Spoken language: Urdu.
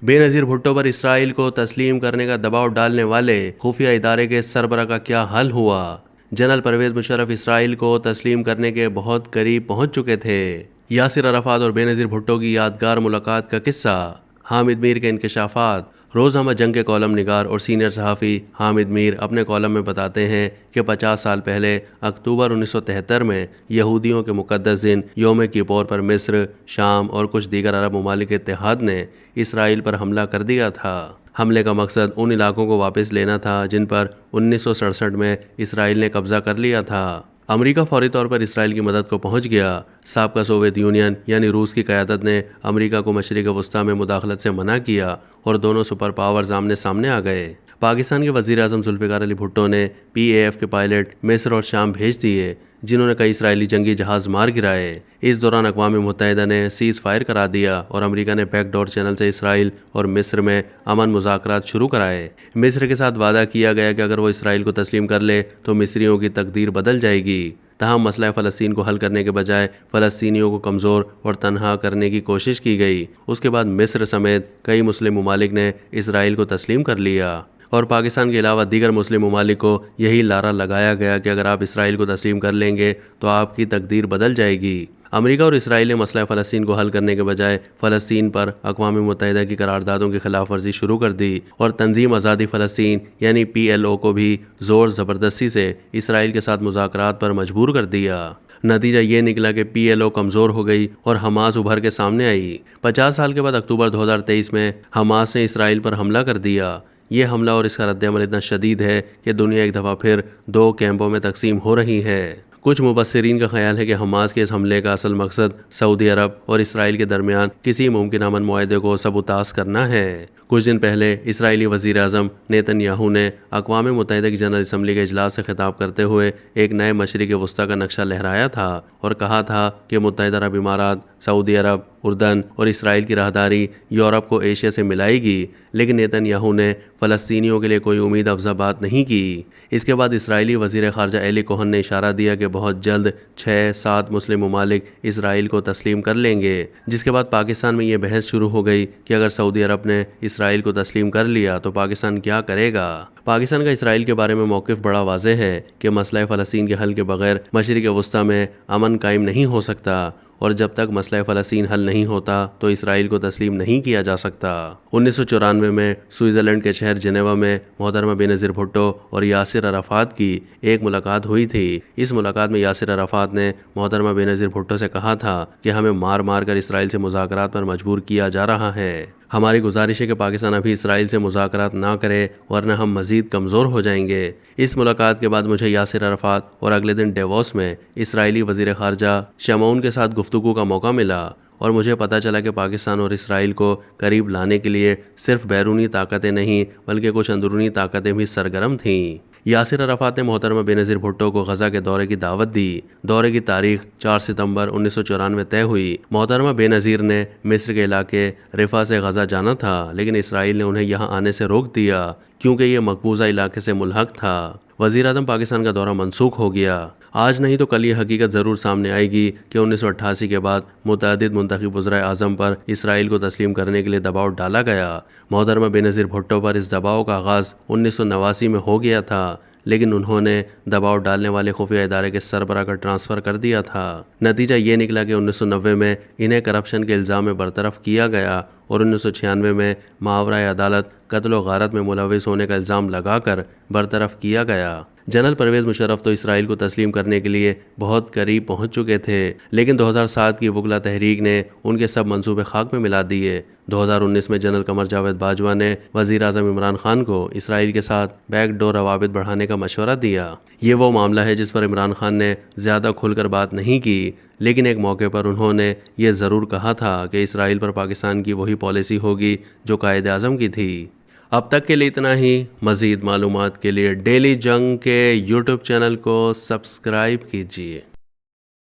بے نظیر بھٹو پر اسرائیل کو تسلیم کرنے کا دباؤ ڈالنے والے خفیہ ادارے کے سربراہ کا کیا حل ہوا؟ جنرل پرویز مشرف اسرائیل کو تسلیم کرنے کے بہت قریب پہنچ چکے تھے۔ یاسر عرفات اور بے نظیر بھٹو کی یادگار ملاقات کا قصہ۔ حامد میر کے انکشافات۔ روزنامہ جنگ کے کالم نگار اور سینئر صحافی حامد میر اپنے کالم میں بتاتے ہیں کہ 50 سال پہلے اکتوبر 1973 میں یہودیوں کے مقدس دن یوم کیپور پر مصر، شام اور کچھ دیگر عرب ممالک کے اتحاد نے اسرائیل پر حملہ کر دیا تھا۔ حملے کا مقصد ان علاقوں کو واپس لینا تھا جن پر 1967 میں اسرائیل نے قبضہ کر لیا تھا۔ امریکہ فوری طور پر اسرائیل کی مدد کو پہنچ گیا۔ سابقہ سوویت یونین یعنی روس کی قیادت نے امریکہ کو مشرق وسطیٰ میں مداخلت سے منع کیا اور دونوں سپر پاورز آمنے سامنے آ گئے۔ پاکستان کے وزیر اعظم ذوالفقار علی بھٹو نے PAF کے پائلٹ مصر اور شام بھیج دیے جنہوں نے کئی اسرائیلی جنگی جہاز مار گرائے۔ اس دوران اقوام متحدہ نے سیز فائر کرا دیا اور امریکہ نے بیک ڈور چینل سے اسرائیل اور مصر میں امن مذاکرات شروع کرائے۔ مصر کے ساتھ وعدہ کیا گیا کہ اگر وہ اسرائیل کو تسلیم کر لے تو مصریوں کی تقدیر بدل جائے گی۔ تاہم مسئلہ فلسطین کو حل کرنے کے بجائے فلسطینیوں کو کمزور اور تنہا کرنے کی کوشش کی گئی۔ اس کے بعد مصر سمیت کئی مسلم ممالک نے اسرائیل کو تسلیم کر لیا اور پاکستان کے علاوہ دیگر مسلم ممالک کو یہی لارا لگایا گیا کہ اگر آپ اسرائیل کو تسلیم کر لیں گے تو آپ کی تقدیر بدل جائے گی۔ امریکہ اور اسرائیل نے مسئلہ فلسطین کو حل کرنے کے بجائے فلسطین پر اقوام متحدہ کی قراردادوں کی خلاف ورزی شروع کر دی اور تنظیم آزادی فلسطین یعنی PLO کو بھی زور زبردستی سے اسرائیل کے ساتھ مذاکرات پر مجبور کر دیا۔ نتیجہ یہ نکلا کہ PLO کمزور ہو گئی اور حماس ابھر کے سامنے آئی۔ 50 سال کے بعد اکتوبر 2023 میں حماس نے اسرائیل پر حملہ کر دیا۔ یہ حملہ اور اس کا رد عمل اتنا شدید ہے کہ دنیا ایک دفعہ پھر 2 کیمپوں میں تقسیم ہو رہی ہے۔ کچھ مبصرین کا خیال ہے کہ حماس کے اس حملے کا اصل مقصد سعودی عرب اور اسرائیل کے درمیان کسی ممکنہ امن معاہدے کو سبوتاژ کرنا ہے۔ کچھ دن پہلے اسرائیلی وزیر اعظم نیتن یاہو نے اقوام متحدہ کی جنرل اسمبلی کے اجلاس سے خطاب کرتے ہوئے ایک نئے مشرق وسطیٰ کا نقشہ لہرایا تھا اور کہا تھا کہ متحدہ عرب امارات، سعودی عرب، اردن اور اسرائیل کی راہداری یورپ کو ایشیا سے ملائے گی، لیکن نیتن یاہو نے فلسطینیوں کے لیے کوئی امید افزا بات نہیں کی۔ اس کے بعد اسرائیلی وزیر خارجہ ایلی کوہن نے اشارہ دیا کہ بہت جلد 6-7 مسلم ممالک اسرائیل کو تسلیم کر لیں گے، جس کے بعد پاکستان میں یہ بحث شروع ہو گئی کہ اگر سعودی عرب نے اسرائیل کو تسلیم کر لیا تو پاکستان کیا کرے گا۔ پاکستان کا اسرائیل کے بارے میں موقف بڑا واضح ہے کہ مسئلہ فلسطین کے حل کے بغیر مشرق وسطیٰ میں امن قائم نہیں ہو سکتا اور جب تک مسئلہ فلسطین حل نہیں ہوتا تو اسرائیل کو تسلیم نہیں کیا جا سکتا۔ 1994 میں سوئٹزرلینڈ کے شہر جنیوا میں محترمہ بے نظیر بھٹو اور یاسر عرفات کی ایک ملاقات ہوئی تھی۔ اس ملاقات میں یاسر عرفات نے محترمہ بے نظیر بھٹو سے کہا تھا کہ ہمیں مار مار کر اسرائیل سے مذاکرات پر مجبور کیا جا رہا ہے۔ ہماری گزارش ہے کہ پاکستان ابھی اسرائیل سے مذاکرات نہ کرے ورنہ ہم مزید کمزور ہو جائیں گے۔ اس ملاقات کے بعد مجھے یاسر عرفات اور اگلے دن ڈیووس میں اسرائیلی وزیر خارجہ شمعون کے ساتھ گفتگو کا موقع ملا اور مجھے پتہ چلا کہ پاکستان اور اسرائیل کو قریب لانے کے لیے صرف بیرونی طاقتیں نہیں بلکہ کچھ اندرونی طاقتیں بھی سرگرم تھیں۔ یاسر عرفات نے محترمہ بے نظیر بھٹو کو غزہ کے دورے کی دعوت دی۔ دورے کی تاریخ 4 ستمبر 1994 طے ہوئی۔ محترمہ بے نظیر نے مصر کے علاقے رفح سے غزہ جانا تھا لیکن اسرائیل نے انہیں یہاں آنے سے روک دیا کیونکہ یہ مقبوضہ علاقے سے ملحق تھا۔ وزیر اعظم پاکستان کا دورہ منسوخ ہو گیا۔ آج نہیں تو کل یہ حقیقت ضرور سامنے آئے گی کہ 1988 کے بعد متعدد منتخب وزرائے اعظم پر اسرائیل کو تسلیم کرنے کے لیے دباؤ ڈالا گیا۔ محترمہ بے نظیر بھٹو پر اس دباؤ کا آغاز 1989 میں ہو گیا تھا لیکن انہوں نے دباؤ ڈالنے والے خفیہ ادارے کے سربراہ کا ٹرانسفر کر دیا تھا۔ نتیجہ یہ نکلا کہ 1990 میں انہیں کرپشن کے الزام میں برطرف کیا گیا اور 1996 میں ماورائے عدالت قتل و غارت میں ملوث ہونے کا الزام لگا کر برطرف کیا گیا۔ جنرل پرویز مشرف تو اسرائیل کو تسلیم کرنے کے لیے بہت قریب پہنچ چکے تھے لیکن 2007 کی وکلا تحریک نے ان کے سب منصوبے خاک میں ملا دیے۔ 2019 میں جنرل قمر جاوید باجوہ نے وزیر اعظم عمران خان کو اسرائیل کے ساتھ بیک ڈور روابط بڑھانے کا مشورہ دیا۔ یہ وہ معاملہ ہے جس پر عمران خان نے زیادہ کھل کر بات نہیں کی لیکن ایک موقع پر انہوں نے یہ ضرور کہا تھا کہ اسرائیل پر پاکستان کی وہی پالیسی ہوگی جو قائد اعظم کی تھی۔ اب تک کے لیے اتنا ہی۔ مزید معلومات کے لیے ڈیلی جنگ کے YouTube چینل کو سبسکرائب کیجیے۔